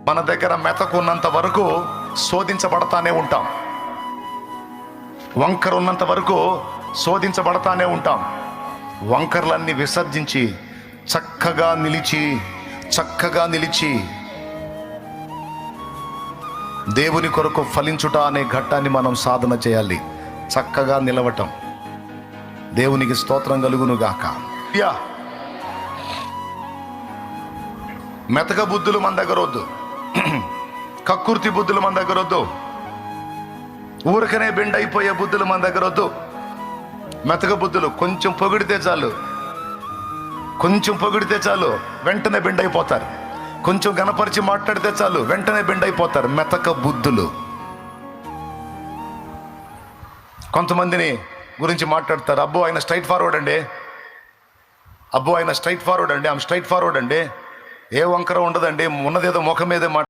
మన దగ్గర మెతకున్నంత వరకు శోధించబడతానే ఉంటాం. వంకర ఉన్నంత వరకు శోధించబడతానే ఉంటాం. వంకర్లన్నీ విసర్జించి చక్కగా నిలిచి దేవుని కొరకు ఫలించుట అనే ఘట్టాన్ని మనం సాధన చేయాలి. చక్కగా నిలవటం. దేవునికి స్తోత్రం కలుగును గాక. మెతక బుద్ధులు మన దగ్గర వద్దు. కక్కుర్తి బుద్ధులు మన దగ్గర వద్దు. ఊరికనే బెండ్ అయిపోయే బుద్ధులు మన దగ్గర వద్దు. మెతక బుద్ధులు కొంచెం పొగిడితే చాలు వెంటనే బెండ్ అయిపోతారు. కొంచెం గణపరిచి మాట్లాడితే చాలు వెంటనే బెండ్ అయిపోతారు. మెతక బుద్ధులు. కొంతమందిని గురించి మాట్లాడతారు, అబ్బో ఆయన స్ట్రైట్ ఫార్వర్డ్ అండి, ఆమె స్ట్రైట్ ఫార్వర్డ్ అండి, ఏ వంకర ఉండదండి, ఉన్నదేదో ముఖం మీదే